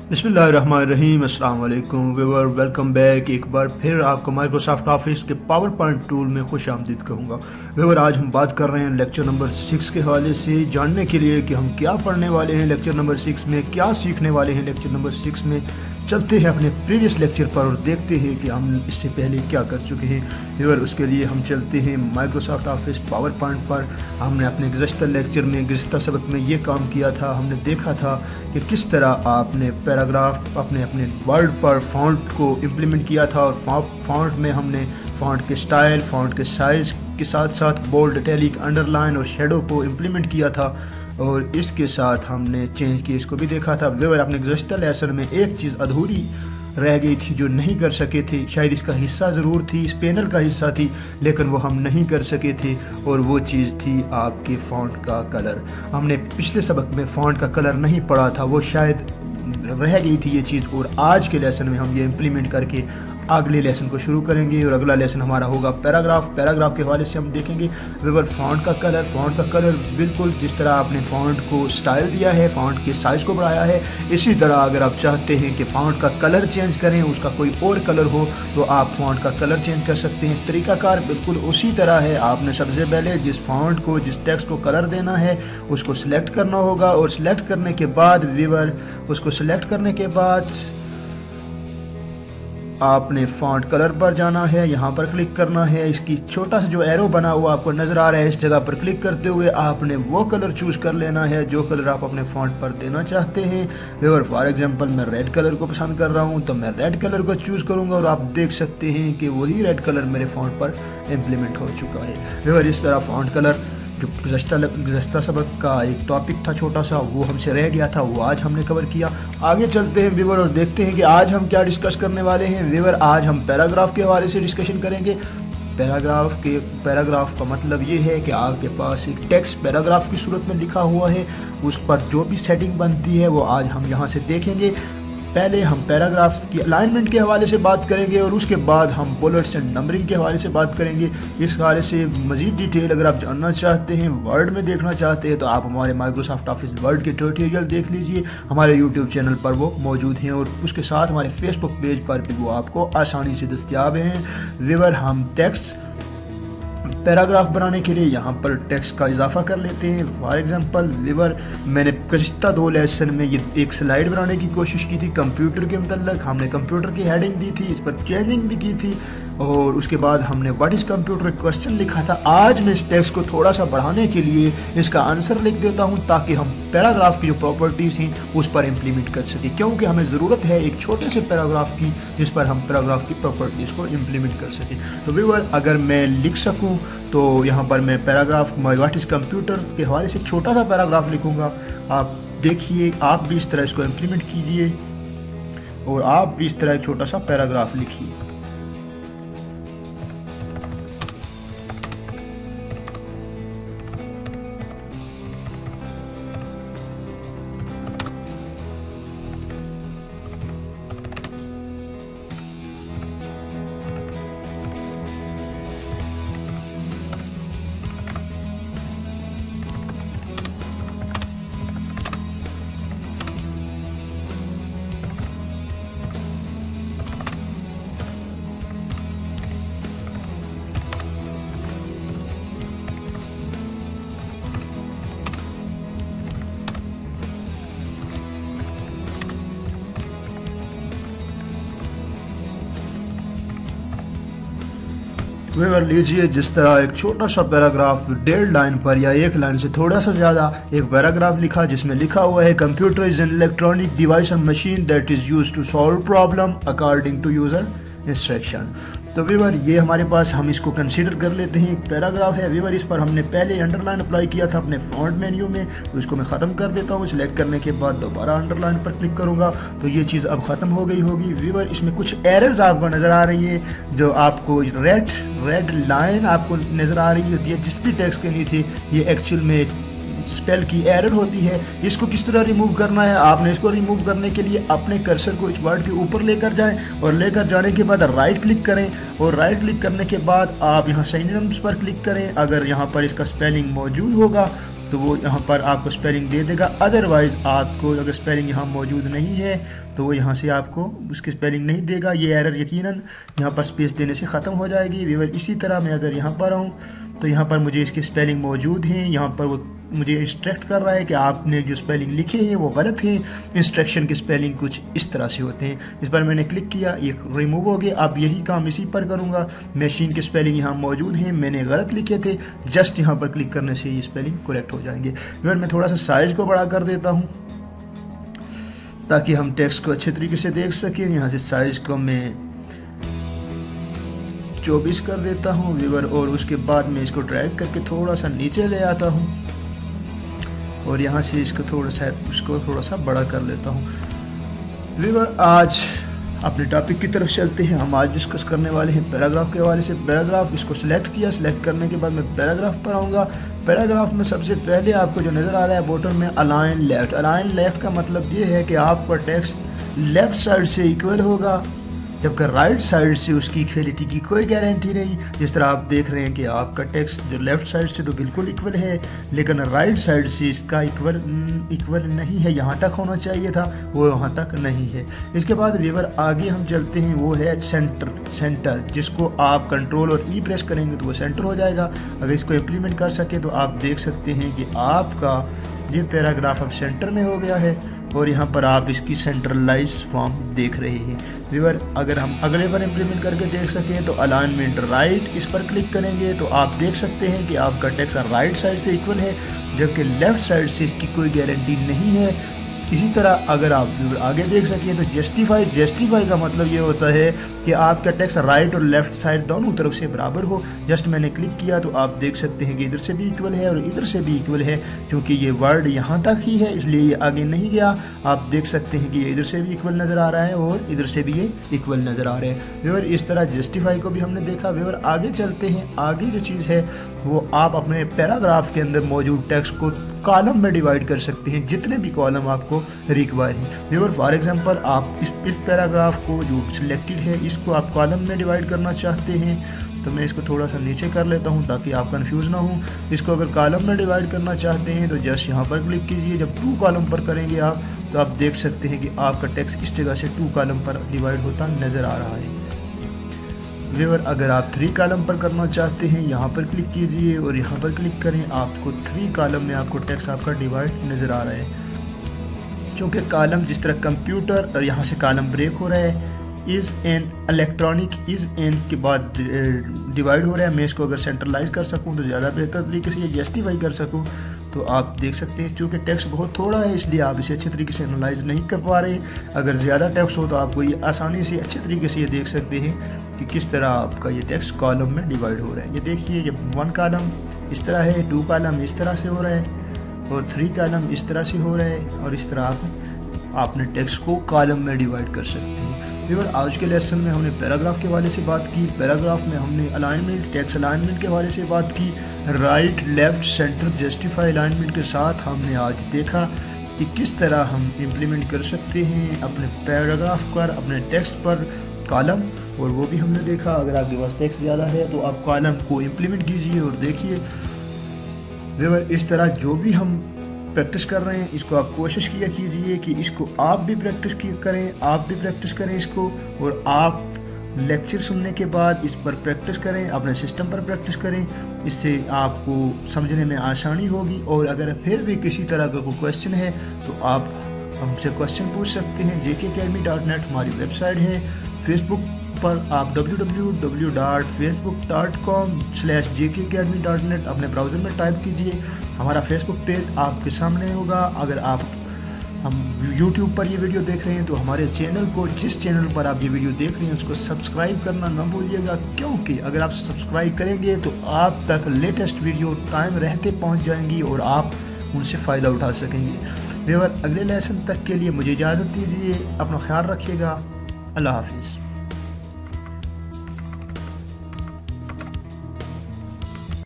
बिस्मिल्लाहिर्रहमानिर्रहीम, अस्सलाम वालेकुम व्यूअर, वेलकम बैक। एक बार फिर आपको माइक्रोसॉफ्ट ऑफिस के पावर पॉइंट टूल में खुश आमदीद कहूँगा। व्यूअर, आज हम बात कर रहे हैं लेक्चर नंबर 6 के हवाले से, जानने के लिए कि हम क्या पढ़ने वाले हैं लेक्चर नंबर 6 में, क्या सीखने वाले हैं लेक्चर नंबर 6 में। चलते हैं अपने प्रीवियस लेक्चर पर और देखते हैं कि हम इससे पहले क्या कर चुके हैं। व्यूअर, उसके लिए हम चलते हैं माइक्रोसॉफ्ट ऑफिस पावर पॉइंट पर। हमने अपने गुज़श्ता लेक्चर में, गुज़श्ता सबक में ये काम किया था। हमने देखा था कि किस तरह आपने पैराग्राफ अपने वर्ड पर फ़ॉन्ट को इम्प्लीमेंट किया था, और फ़ॉन्ट में हमने फ़ॉन्ट के स्टाइल, फ़ॉन्ट के साइज़ के साथ साथ बोल्ड, इटैलिक, अंडरलाइन और शेडो को इम्प्लीमेंट किया था, और इसके साथ हमने चेंज की इसको भी देखा था। व्यूअर, अपने गुज़श्ता लेसन में एक चीज़ अधूरी रह गई थी जो नहीं कर सके थे। शायद इसका हिस्सा ज़रूर थी, इस पैनल का हिस्सा थी, लेकिन वो हम नहीं कर सके थे, और वो चीज़ थी आपके फ़ॉन्ट का कलर। हमने पिछले सबक में फ़ॉन्ट का कलर नहीं पढ़ा था, वो शायद रह गई थी ये चीज़, और आज के लेसन में हम ये इम्प्लीमेंट करके अगले लेसन को शुरू करेंगे। और अगला लेसन हमारा होगा पैराग्राफ के हवाले से हम देखेंगे व्यूअर फ़ॉन्ट का कलर बिल्कुल जिस तरह आपने फ़ॉन्ट को स्टाइल दिया है, फ़ॉन्ट के साइज़ को बढ़ाया है, इसी तरह अगर आप चाहते हैं कि फ़ॉन्ट का कलर चेंज करें, उसका कोई और कलर हो, तो आप फ़ॉन्ट का कलर चेंज कर सकते हैं। तरीकाकार बिल्कुल उसी तरह है। आपने सबसे पहले जिस फ़ॉन्ट को, जिस टेक्स्ट को कलर देना है, उसको सिलेक्ट करना होगा, और सिलेक्ट करने के बाद व्यूअर, उसको सिलेक्ट करने के बाद आपने फ़ॉन्ट कलर पर जाना है, यहाँ पर क्लिक करना है। इसकी छोटा सा जो एरो बना हुआ आपको नज़र आ रहा है, इस जगह पर क्लिक करते हुए आपने वो कलर चूज़ कर लेना है जो कलर आप अपने फ़ॉन्ट पर देना चाहते हैं। व्यूअर, फॉर एग्जांपल मैं रेड कलर को पसंद कर रहा हूँ, तो मैं रेड कलर को चूज़ करूँगा, और आप देख सकते हैं कि वही रेड कलर मेरे फ़ॉन्ट पर इम्प्लीमेंट हो चुका है। व्यूअर, इस तरह फ़ॉन्ट कलर जो गुज़श्ता सबक का एक टॉपिक था छोटा सा, वो हमसे रह गया था, वो आज हमने कवर किया। आगे चलते हैं व्यूअर और देखते हैं कि आज हम क्या डिस्कस करने वाले हैं। व्यूअर, आज हम पैराग्राफ के हवाले से डिस्कशन करेंगे। पैराग्राफ का मतलब ये है कि आपके पास एक टेक्स्ट पैराग्राफ की सूरत में लिखा हुआ है, उस पर जो भी सेटिंग बनती है वो आज हम यहाँ से देखेंगे। पहले हम पैराग्राफ की अलाइनमेंट के हवाले से बात करेंगे, और उसके बाद हम बुलेट्स एंड नंबरिंग के हवाले से बात करेंगे। इस हवाले से मज़ीद डिटेल अगर आप जानना चाहते हैं, वर्ड में देखना चाहते हैं, तो आप हमारे माइक्रोसॉफ्ट ऑफिस वर्ड के ट्यूटोरियल देख लीजिए। हमारे यूट्यूब चैनल पर वो मौजूद हैं, और उसके साथ हमारे फेसबुक पेज पर भी वो आपको आसानी से दस्तियाब हैं। व्यूअर, हम टेक्स्ट पैराग्राफ बनाने के लिए यहाँ पर टेक्स्ट का इजाफा कर लेते हैं। फॉर एग्जांपल व्यूअर, मैंने गुज़श्ता 2 लेसन में ये एक स्लाइड बनाने की कोशिश की थी कंप्यूटर के मतलब। हमने कंप्यूटर की हेडिंग दी थी, इस पर चेंजिंग भी की थी, और उसके बाद हमने व्हाट इज़ कंप्यूटर क्वेश्चन लिखा था। आज मैं इस टेक्स्ट को थोड़ा सा बढ़ाने के लिए इसका आंसर लिख देता हूँ, ताकि हम पैराग्राफ की जो प्रॉपर्टीज़ हैं उस पर इम्प्लीमेंट कर सकें, क्योंकि हमें ज़रूरत है एक छोटे से पैराग्राफ की जिस पर हम पैराग्राफ की प्रॉपर्टीज़ को इम्प्लीमेंट कर सकें। तो व्यूअर, अगर मैं लिख सकूँ तो यहाँ पर मैं पैराग्राफ व्हाट इज़ कंप्यूटर के हवाले से छोटा सा पैराग्राफ लिखूँगा। आप देखिए, आप भी इस तरह इसको इम्प्लीमेंट कीजिए, और आप भी इस तरह एक छोटा सा पैराग्राफ लिखिए। व्यूअर, लीजिए जिस तरह एक छोटा सा पैराग्राफ 1.5 लाइन पर या 1 लाइन से थोड़ा सा ज़्यादा एक पैराग्राफ लिखा, जिसमें लिखा हुआ है computer is an electronic device and machine that is used to solve problem according to user instruction. तो व्यूअर, ये हमारे पास, हम इसको कंसीडर कर लेते हैं एक पैराग्राफ है। व्यूअर, इस पर हमने पहले अंडरलाइन अप्लाई किया था अपने फ़ॉन्ट मेन्यू में, तो इसको मैं ख़त्म कर देता हूँ। सिलेक्ट करने के बाद दोबारा अंडरलाइन पर क्लिक करूँगा तो ये चीज़ अब ख़त्म हो गई होगी। व्यूअर, इसमें कुछ एरर्स आपको नज़र आ रही है, जो आपको रेड लाइन आपको नज़र आ रही होती है जिस भी टेक्स्ट के नीचे, ये एक्चुअल में स्पेल की एरर होती है। इसको किस तरह रिमूव करना है? आपने इसको रिमूव करने के लिए अपने कर्सर को इस वर्ड के ऊपर लेकर जाएं, और लेकर जाने के बाद राइट क्लिक करें, और राइट क्लिक करने के बाद आप यहाँ सिनोनिम्स पर क्लिक करें। अगर यहाँ पर इसका स्पेलिंग मौजूद होगा तो वो यहाँ पर आपको स्पेलिंग दे देगा। अदरवाइज़ आपको अगर स्पेलिंग यहाँ मौजूद नहीं है तो वो यहाँ से आपको उसकी स्पेलिंग नहीं देगा। ये एरर यकीनन यहाँ पर स्पेस देने से ख़त्म हो जाएगी व्यूअर। इसी तरह मैं अगर यहाँ पर आऊँ तो यहाँ पर मुझे इसकी स्पेलिंग मौजूद है। यहाँ पर वो मुझे इंस्ट्रक्ट कर रहा है कि आपने जो स्पेलिंग लिखे हैं वो गलत है। इंस्ट्रक्शन की स्पेलिंग कुछ इस तरह से होते हैं। इस पर मैंने क्लिक किया, ये रिमूव हो गया। अब यही काम इसी पर करूँगा। मशीन की स्पेलिंग यहाँ मौजूद है, मैंने गलत लिखे थे, जस्ट यहाँ पर क्लिक करने से ये स्पेलिंग करेक्ट हो जाएंगे। व्यूअर मैं थोड़ा सा साइज को बड़ा कर देता हूँ ताकि हम टेक्स्ट को अच्छे तरीके से देख सकें। यहाँ से साइज को मैं 24 कर देता हूँ व्यूअर, और उसके बाद मैं इसको ड्रैग करके थोड़ा सा नीचे ले आता हूँ और यहाँ से इसको थोड़ा सा बड़ा कर लेता हूँ व्यूअर। आज अपने टॉपिक की तरफ चलते हैं। हम आज डिस्कस करने वाले हैं पैराग्राफ के हवाले से। पैराग्राफ, इसको सिलेक्ट किया, सिलेक्ट करने के बाद मैं पैराग्राफ पर आऊँगा। पैराग्राफ में सबसे पहले आपको जो नज़र आ रहा है बॉटम में अलाइन लेफ्ट। अलाइन लेफ्ट का मतलब ये है कि आपका टेक्स्ट लेफ्ट साइड से इक्वल होगा, जबकि राइट साइड से उसकी इक्वलिटी की कोई गारंटी नहीं। जिस तरह आप देख रहे हैं कि आपका टेक्स्ट जो लेफ्ट साइड से तो बिल्कुल इक्वल है, लेकिन राइट साइड से इसका इक्वल नहीं है। यहाँ तक होना चाहिए था, वो वहाँ तक नहीं है। इसके बाद व्यूअर आगे हम चलते हैं, वो है सेंटर, जिसको आप कंट्रोल और ई प्रेस करेंगे तो वो सेंटर हो जाएगा। अगर इसको इम्प्लीमेंट कर सके तो आप देख सकते हैं कि आपका ये पैराग्राफ अब सेंटर में हो गया है और यहाँ पर आप इसकी सेंट्रलाइज फॉर्म देख रहे हैं व्यूअर। अगर हम अगले बार इम्प्लीमेंट करके देख सकें तो अलाइनमेंट राइट, इस पर क्लिक करेंगे तो आप देख सकते हैं कि आपका टेक्स्ट राइट साइड से इक्वल है, जबकि लेफ्ट साइड से इसकी कोई गारंटी नहीं है। इसी तरह अगर आप आगे देख सकें तो जस्टिफाई का मतलब ये होता है कि आपका टेक्स्ट राइट और लेफ्ट साइड दोनों तरफ से बराबर हो। जस्ट मैंने क्लिक किया तो आप देख सकते हैं कि इधर से भी इक्वल है और इधर से भी इक्वल है। क्योंकि ये वर्ड यहाँ तक ही है इसलिए ये आगे नहीं गया। आप देख सकते हैं कि ये इधर से भी इक्वल नज़र आ रहा है और इधर से भी ये इक्वल नज़र आ रहे हैं व्यूअर। इस तरह जस्टिफाई को भी हमने देखा व्यूअर। आगे चलते हैं। आगे जो चीज़ है वो आप अपने पैराग्राफ के अंदर मौजूद टेक्स्ट को कॉलम में डिवाइड कर सकते हैं, जितने भी कॉलम आपको रिक्वायर है व्यूअर। फॉर एग्जांपल आप इस पैराग्राफ को जो सिलेक्टेड है इसको आप कॉलम में डिवाइड करना चाहते हैं तो मैं इसको थोड़ा सा नीचे कर लेता हूं ताकि आप कंफ्यूज ना हो। इसको अगर कॉलम में डिवाइड करना चाहते हैं तो जस्ट यहां पर क्लिक कीजिए। जब 2 कॉलम पर करेंगे आप तो आप देख सकते हैं कि आपका टेक्स्ट इस जगह से 2 कॉलम पर डिवाइड होता नज़र आ रहा है व्यूअर। अगर आप 3 कॉलम पर करना चाहते हैं यहाँ पर क्लिक कीजिए और यहाँ पर क्लिक करें, आपको 3 कॉलम में आपको टेक्स्ट आपका डिवाइड नज़र आ रहा है। क्योंकि कॉलम जिस तरह कंप्यूटर और यहाँ से कॉलम ब्रेक हो रहा है, is an electronic is an के बाद डिवाइड हो रहा है। मैं इसको अगर सेंट्रलाइज कर सकूँ तो ज़्यादा बेहतर तरीके से ये जस्टिफाई कर सकूँ तो आप देख सकते हैं। क्योंकि टेक्स्ट बहुत थोड़ा है इसलिए आप इसे अच्छे तरीके से एनालाइज नहीं कर पा रहे। अगर ज़्यादा टेक्स्ट हो तो आपको ये आसानी से अच्छे तरीके से ये देख सकते हैं कि किस तरह आपका ये टेक्स्ट कॉलम में डिवाइड हो रहा है। ये देखिए, ये 1 कॉलम इस तरह है, 2 कॉलम इस तरह से हो रहा है और 3 कॉलम इस तरह से हो रहा है और इस तरह आप अपने टेक्स्ट को कॉलम में डिवाइड कर सकते हैं व्यूअर। आज के लेसन में हमने पैराग्राफ के हवाले से बात की। पैराग्राफ में हमने अलाइनमेंट, टेक्स्ट अलाइनमेंट के हवाले से बात की। Right, left, centre, justify alignment के साथ हमने आज देखा कि किस तरह हम इम्प्लीमेंट कर सकते हैं अपने पैराग्राफ पर, अपने टेक्स्ट पर कॉलम, और वो भी हमने देखा। अगर आपके पास टेक्स्ट ज़्यादा है तो आप कॉलम को इम्प्लीमेंट कीजिए और देखिए व्यूअर। इस तरह जो भी हम प्रैक्टिस कर रहे हैं इसको आप कोशिश किया कीजिए कि इसको आप भी प्रैक्टिस करें, आप भी प्रैक्टिस करें इसको, और आप लेक्चर सुनने के बाद इस पर प्रैक्टिस करें, अपने सिस्टम पर प्रैक्टिस करें। इससे आपको समझने में आसानी होगी। और अगर फिर भी किसी तरह का कोई क्वेश्चन है तो आप हमसे क्वेश्चन पूछ सकते हैं। jkacademy.net हमारी वेबसाइट है। फेसबुक पर आप www.facebook.com/jkacademy.net अपने ब्राउज़र में टाइप कीजिए। हमारा फेसबुक पेज आपके सामने होगा। अगर आप हम यूट्यूब पर ये वीडियो देख रहे हैं तो हमारे चैनल को, जिस चैनल पर आप ये वीडियो देख रहे हैं उसको सब्सक्राइब करना ना भूलिएगा, क्योंकि अगर आप सब्सक्राइब करेंगे तो आप तक लेटेस्ट वीडियो टाइम रहते पहुंच जाएंगी और आप उनसे फ़ायदा उठा सकेंगे व्यूअर। अगले लेसन तक के लिए मुझे इजाज़त दीजिए। अपना ख्याल रखिएगा। अल्लाह हाफिज़।